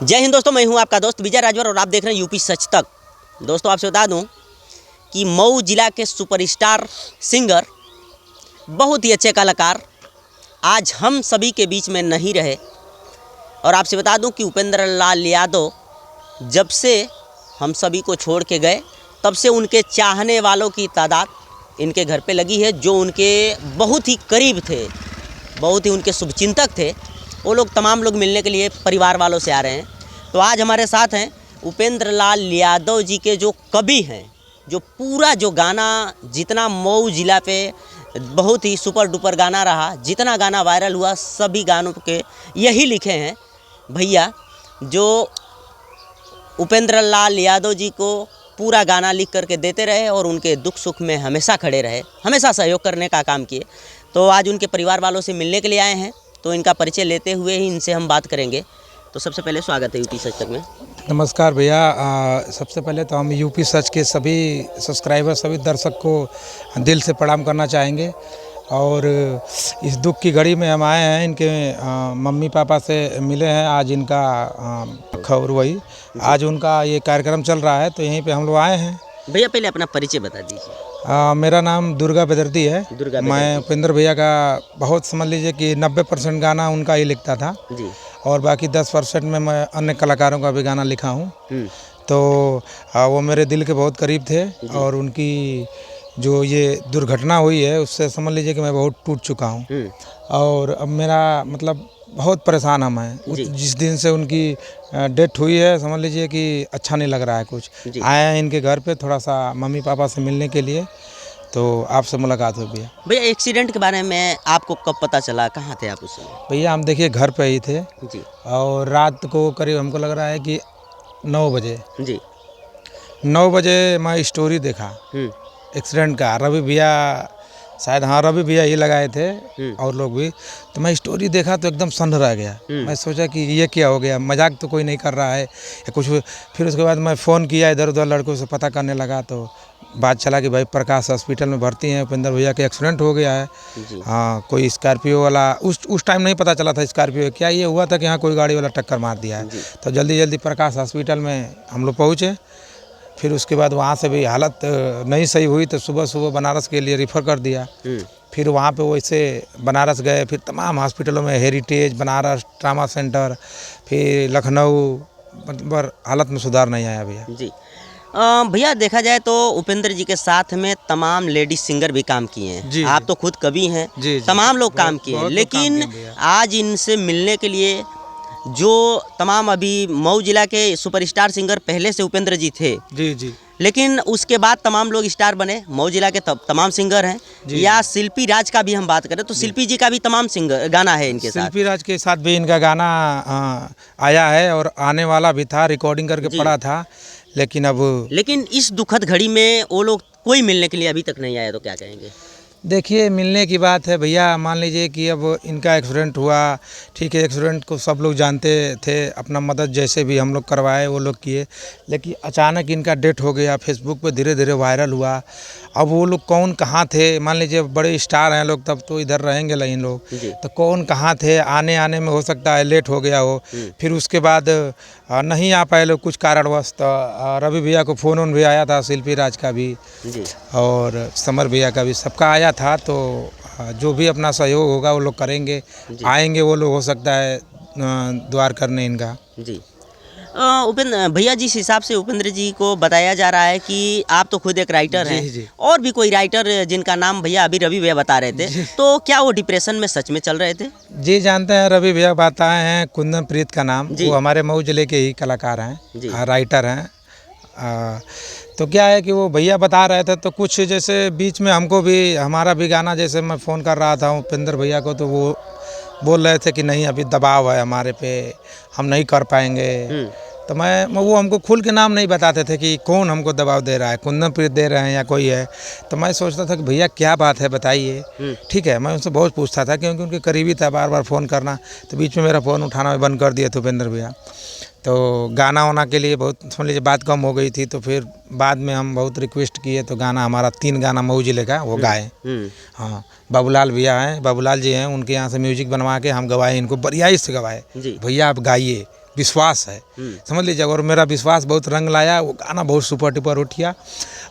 जय हिंद दोस्तों, मैं हूं आपका दोस्त विजय राजवर और आप देख रहे हैं यूपी सच तक। दोस्तों आपसे बता दूं कि मऊ जिला के सुपरस्टार सिंगर, बहुत ही अच्छे कलाकार आज हम सभी के बीच में नहीं रहे। और आपसे बता दूं कि उपेंद्र लाल यादव जब से हम सभी को छोड़ के गए, तब से उनके चाहने वालों की तादाद इनके घर पे लगी है। जो उनके बहुत ही करीब थे, बहुत ही उनके शुभचिंतक थे, वो लोग तमाम लोग मिलने के लिए परिवार वालों से आ रहे हैं। तो आज हमारे साथ हैं उपेंद्र लाल यादव जी के जो कवि हैं, जो पूरा जो गाना जितना मऊ जिला पे बहुत ही सुपर डुपर गाना रहा, जितना गाना वायरल हुआ, सभी गानों के यही लिखे हैं भैया, जो उपेंद्र लाल यादव जी को पूरा गाना लिख करके देते रहे और उनके दुख सुख में हमेशा खड़े रहे, हमेशा सहयोग करने का काम किए। तो आज उनके परिवार वालों से मिलने के लिए आए हैं, तो इनका परिचय लेते हुए ही इनसे हम बात करेंगे। तो सबसे पहले स्वागत है यूपी सच तक में। नमस्कार भैया। सबसे पहले तो हम यूपी सच के सभी सब्सक्राइबर, सभी दर्शक को दिल से प्रणाम करना चाहेंगे। और इस दुख की घड़ी में हम आए हैं, इनके मम्मी पापा से मिले हैं। आज इनका खबर वही, आज उनका ये कार्यक्रम चल रहा है, तो यहीं पे हम लोग आए हैं। भैया पहले अपना परिचय बता दीजिए। मेरा नाम दुर्गा बेदर्दी है। मैं उपेंद्र भैया का बहुत, समझ लीजिए कि 90% गाना उनका ही लिखता था जी, और बाकी 10% में मैं अन्य कलाकारों का भी गाना लिखा हूँ। तो वो मेरे दिल के बहुत करीब थे और उनकी जो ये दुर्घटना हुई है उससे समझ लीजिए कि मैं बहुत टूट चुका हूँ। और अब मेरा मतलब बहुत परेशान हम हैं। जिस दिन से उनकी डेथ हुई है, समझ लीजिए कि अच्छा नहीं लग रहा है कुछ। आए हैं इनके घर पे थोड़ा सा मम्मी पापा से मिलने के लिए, तो आपसे मुलाकात हुई भैया। भैया एक्सीडेंट के बारे में आपको कब पता चला, कहाँ थे आप उस समय? भैया हम देखिए घर पे ही थे जी, और रात को करीब हमको लग रहा है कि 9 बजे जी, 9 बजे मैं स्टोरी देखा एक्सीडेंट का। रवि भैया शायद, हाँ रवि भैया ही लगाए थे और लोग भी। तो मैं स्टोरी देखा तो एकदम सन्न रह गया। मैं सोचा कि ये क्या हो गया, मजाक तो कोई नहीं कर रहा है या कुछ। फिर उसके बाद मैं फ़ोन किया इधर उधर, लड़कों से पता करने लगा, तो बात चला कि भाई प्रकाश हॉस्पिटल में भर्ती हैं, उपेंद्र भैया के एक्सीडेंट हो गया है। हाँ, कोई स्कॉर्पियो वाला, उस टाइम नहीं पता चला था स्कॉर्पियो क्या, ये हुआ था कि हाँ कोई गाड़ी वाला टक्कर मार दिया है। तो जल्दी जल्दी प्रकाश हॉस्पिटल में हम लोग पहुँचे। फिर उसके बाद वहाँ से भी हालत नहीं सही हुई, तो सुबह सुबह बनारस के लिए रेफ़र कर दिया। फिर वहाँ पे वैसे बनारस गए, फिर तमाम हॉस्पिटलों में, हेरिटेज, बनारस, ट्रामा सेंटर, फिर लखनऊ, पर हालत में सुधार नहीं आया भैया। जी। भैया देखा जाए तो उपेंद्र जी के साथ में तमाम लेडी सिंगर भी काम किए हैं। आप तो खुद कवि हैं। तमाम लोग काम किए हैं, लेकिन आज इनसे मिलने के लिए जो तमाम, अभी मऊ जिला के सुपरस्टार सिंगर पहले से उपेंद्र जी थे, जी, लेकिन उसके बाद तमाम लोग स्टार बने। मऊ जिला के तमाम सिंगर हैं। या शिल्पी राज का भी हम बात करें तो शिल्पी जी का भी तमाम सिंगर गाना है इनके साथ। शिल्पी राज के साथ भी इनका गाना आया है और आने वाला भी था, रिकॉर्डिंग करके पड़ा था। लेकिन इस दुखद घड़ी में वो लोग कोई मिलने के लिए अभी तक नहीं आया, तो क्या कहेंगे? देखिए, मिलने की बात है भैया, मान लीजिए कि अब इनका एक्सीडेंट हुआ, ठीक है, एक्सीडेंट को सब लोग जानते थे, अपना मदद जैसे भी हम लोग करवाए वो लोग किए, लेकिन अचानक इनका डेथ हो गया। फेसबुक पे धीरे धीरे वायरल हुआ। अब वो लोग कौन कहाँ थे, मान लीजिए बड़े स्टार हैं लोग, तब तो इधर रहेंगे लेकिन लोग, तो कौन कहाँ थे, आने में हो सकता है लेट हो गया हो। फिर उसके बाद नहीं आ पाए लोग कुछ कारणवश। तो रवि भैया को फ़ोन भी आया था, शिल्पी राज का भी और समर भैया का भी, सबका आया था। तो जो भी अपना सहयोग होगा वो लोग करेंगे, आएंगे वो लोग, हो सकता है द्वार करने इनका। जी, उपेंद्र भैया जिस हिसाब से उपेंद्र जी को बताया जा रहा है कि आप तो खुद एक राइटर हैं, और भी कोई राइटर जिनका नाम भैया अभी रवि भैया बता रहे थे, तो क्या वो डिप्रेशन में सच में चल रहे थे? जी, जानते हैं, रवि भैया बताए हैं, कुंदन प्रीत का नाम, वो हमारे मऊ जिले के ही कलाकार हैं, राइटर हैं। तो क्या है कि वो भैया बता रहे थे, तो कुछ जैसे बीच में हमको भी, हमारा भी गाना, जैसे मैं फ़ोन कर रहा था उपेंद्र भैया को, तो वो बोल रहे थे कि नहीं अभी दबाव है हमारे पे, हम नहीं कर पाएंगे। तो वो हमको खुल के नाम नहीं बताते थे कि कौन हमको दबाव दे रहा है, कुंदन प्रीत दे रहे हैं या कोई है। तो मैं सोचता था कि भैया क्या बात है बताइए। ठीक है, मैं उनसे बहुत पूछता था क्योंकि उनके करीबी था, बार बार फ़ोन करना। तो बीच में मेरा फ़ोन उठाना बंद कर दिया था उपेंद्र भैया। तो गाना वाना के लिए बहुत, समझ लीजिए, बात कम हो गई थी। तो फिर बाद में हम बहुत रिक्वेस्ट किए, तो गाना हमारा 3 गाना मऊ जिले का वो गाए। हाँ, बाबूलाल भैया हैं, बाबूलाल जी हैं, उनके यहाँ से म्यूजिक बनवा के हम गवाए, इनको बढ़िया से गवाए, भैया आप गाइए, विश्वास है, समझ लीजिए। और मेरा विश्वास बहुत रंग लाया, वो गाना बहुत सुपर डुपर उठिया।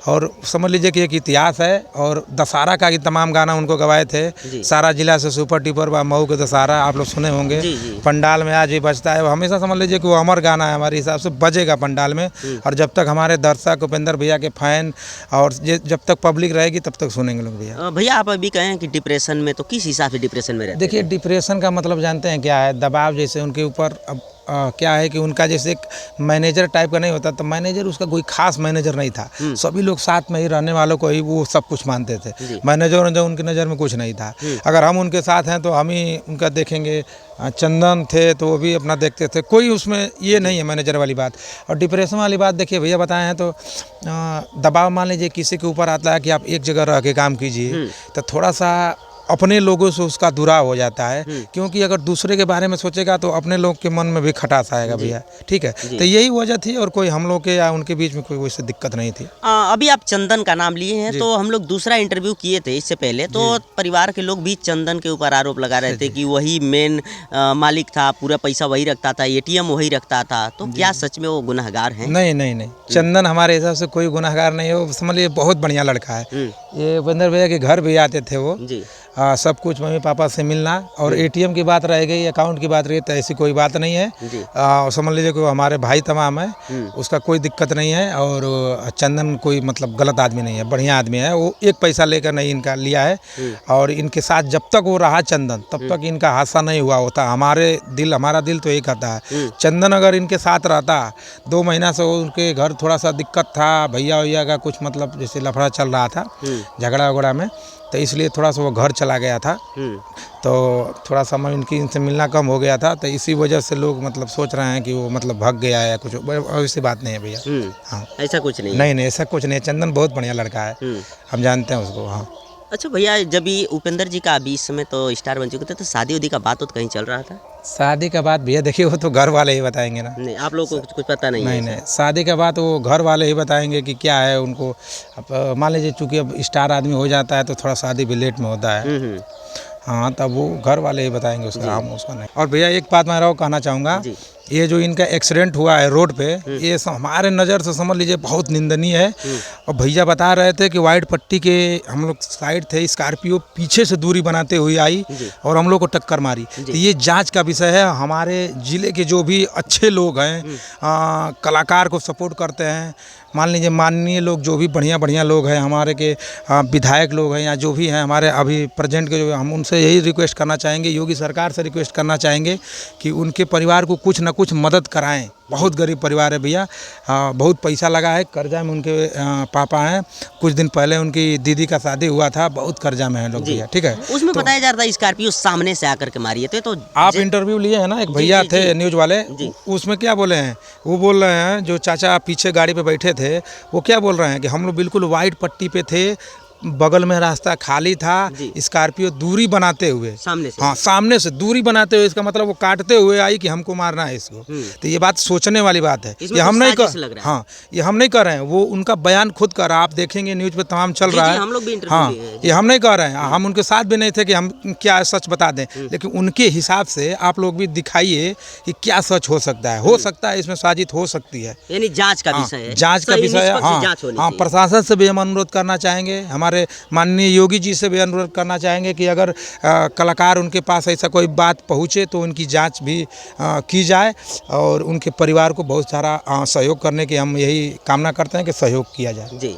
और समझ लीजिए कि एक इतिहास है। और दशहरा का भी तमाम गाना उनको गवाए थे। सारा जिला से सुपर डुपर व मऊ के दशहरा आप लोग सुने होंगे। पंडाल में आज भी बजता है, वो हमेशा समझ लीजिए कि वो अमर गाना है, हमारे हिसाब से बजेगा पंडाल में। और जब तक हमारे दर्शक उपेंद्र भैया के फैन और जब तक पब्लिक रहेगी तब तक सुनेंगे लोग भैया। भैया आप अभी कहें कि डिप्रेशन में, तो किस हिसाब से डिप्रेशन में रहते देखिए, डिप्रेशन का मतलब जानते हैं क्या है? दबाव जैसे उनके ऊपर अब क्या है कि उनका जैसे एक मैनेजर टाइप का नहीं होता, तो मैनेजर उसका कोई खास मैनेजर नहीं था। सभी लोग साथ में ही रहने वालों को ही वो सब कुछ मानते थे। मैनेजर जो उनकी नज़र में कुछ नहीं था। अगर हम उनके साथ हैं तो हम ही उनका देखेंगे। चंदन थे तो वो भी अपना देखते थे, कोई उसमें ये नहीं है मैनेजर वाली बात। और डिप्रेशन वाली बात देखिए भैया बताए हैं तो दबाव मान लीजिए किसी के ऊपर आता है कि आप एक जगह रह के काम कीजिए, तो थोड़ा सा अपने लोगों से उसका दुराव हो जाता है। क्योंकि अगर दूसरे के बारे में सोचेगा तो अपने लोग के मन में भी खटास आएगा भैया, ठीक है। तो यही वजह थी, और कोई हम लोग के या उनके बीच में कोई वैसे दिक्कत नहीं थी। अभी आप चंदन का नाम लिए हैं, तो हम लोग दूसरा इंटरव्यू किए थे इससे पहले, तो परिवार के लोग भी चंदन के ऊपर आरोप लगा रहे थे कि वही मेन मालिक था, पूरा पैसा वही रखता था, ATM वही रखता था। तो क्या सच में वो गुनहगार हैं? नहीं नहीं नहीं, चंदन हमारे हिसाब से कोई गुनहगार नहीं है। वो समझ लीजिए बहुत बढ़िया लड़का है। ये उपेंद्र भैया के घर भी आते थे वो, सब कुछ मम्मी पापा से मिलना। और ATM की बात रह गई, अकाउंट की बात रही, तो ऐसी कोई बात नहीं है। समझ लीजिए कि वो हमारे भाई तमाम है, उसका कोई दिक्कत नहीं है। और चंदन कोई मतलब गलत आदमी नहीं है, बढ़िया आदमी है। वो एक पैसा लेकर नहीं इनका लिया है। और इनके साथ जब तक वो रहा चंदन, तब तक इनका हादसा नहीं हुआ होता। हमारा दिल तो यही कहता है, चंदन अगर इनके साथ रहता, 2 महीना से उनके घर थोड़ा सा दिक्कत था, भैया का कुछ मतलब जैसे लफड़ा चल रहा था झगड़ा वगड़ा में, तो इसलिए थोड़ा सा वो घर चला गया था। तो थोड़ा सा इनसे मिलना कम हो गया था, तो इसी वजह से लोग मतलब सोच रहे हैं कि वो मतलब भाग गया है या कुछ। ऐसी बात नहीं है भैया। हाँ, ऐसा कुछ नहीं। नहीं, ऐसा कुछ नहीं है। चंदन बहुत बढ़िया लड़का है, हम जानते हैं उसको। हाँ। अच्छा भैया, जब ये उपेंद्र जी का अभी इस समय तो स्टार बन चुके थे, तो शादी उदी का बात तो कहीं चल रहा था? शादी का बात भैया देखिए, वो तो घर वाले ही बताएंगे ना। नहीं, आप लोगों को कुछ पता नहीं है? नहीं, शादी का बात वो घर वाले ही बताएंगे कि क्या है उनको। अब मान लीजिए चूँकि अब स्टार आदमी हो जाता है तो थोड़ा शादी भी लेट में होता है। हाँ, तब वो घर वाले ही बताएंगे उसका, हम उसका नहीं। और भैया एक बात मैं और कहना चाहूँगा, ये जो इनका एक्सीडेंट हुआ है रोड पे, ये हमारे नज़र से समझ लीजिए बहुत निंदनीय है। और भैया बता रहे थे कि वाइट पट्टी के हम लोग साइड थे, स्कॉर्पियो पीछे से दूरी बनाते हुए आई और हम लोग को टक्कर मारी। तो ये जांच का विषय है। हमारे ज़िले के जो भी अच्छे लोग हैं, कलाकार को सपोर्ट करते हैं, मान लीजिए माननीय लोग जो भी बढ़िया लोग हैं हमारे के, विधायक लोग हैं या जो भी हैं हमारे अभी प्रेजेंट के, जो हम उनसे यही रिक्वेस्ट करना चाहेंगे, योगी सरकार से रिक्वेस्ट करना चाहेंगे कि उनके परिवार को कुछ न कुछ मदद कराएं। बहुत गरीब परिवार है भैया, बहुत पैसा लगा है, कर्जा में उनके पापा हैं। कुछ दिन पहले उनकी दीदी का शादी हुआ था, बहुत कर्जा में है लोग भैया, ठीक है। उसमें बताया जा रहा था स्कॉर्पियो सामने से आकर के मारी है। तो आप इंटरव्यू लिए हैं ना, एक भैया थे न्यूज़ वाले, उसमें क्या बोले हैं? वो बोल रहे हैं जो चाचा पीछे गाड़ी पे बैठे थे, वो क्या बोल रहे हैं कि हम लोग बिल्कुल वाइट पट्टी पे थे, बगल में रास्ता खाली था, स्कॉर्पियो दूरी बनाते हुए सामने से, हाँ सामने से दूरी बनाते हुए, इसका मतलब वो काटते हुए आई कि हमको मारना है इसको। तो ये बात सोचने वाली बात है। ये हम नहीं कर, हाँ ये हम नहीं कर रहे हैं, वो उनका बयान खुद कर, आप देखेंगे न्यूज़ पे तमाम चल रहा है। हम लोग भी हाँ, ये हम नहीं कर रहे हैं, हम उनके साथ भी नहीं थे कि हम क्या सच बता दें, लेकिन उनके हिसाब से आप लोग भी दिखाइए कि क्या सच हो सकता है। हो सकता है इसमें साजिश हो सकती है, यानी जांच का विषय है। जांच का विषय है। हाँ, प्रशासन से भी हम अनुरोध करना चाहेंगे, हमारे माननीय योगी जी से भी अनुरोध करना चाहेंगे कि अगर कलाकार उनके पास ऐसा कोई बात पहुँचे तो उनकी जांच भी की जाए और उनके परिवार को बहुत सारा सहयोग करने की हम यही कामना करते हैं कि सहयोग किया जाए। जी।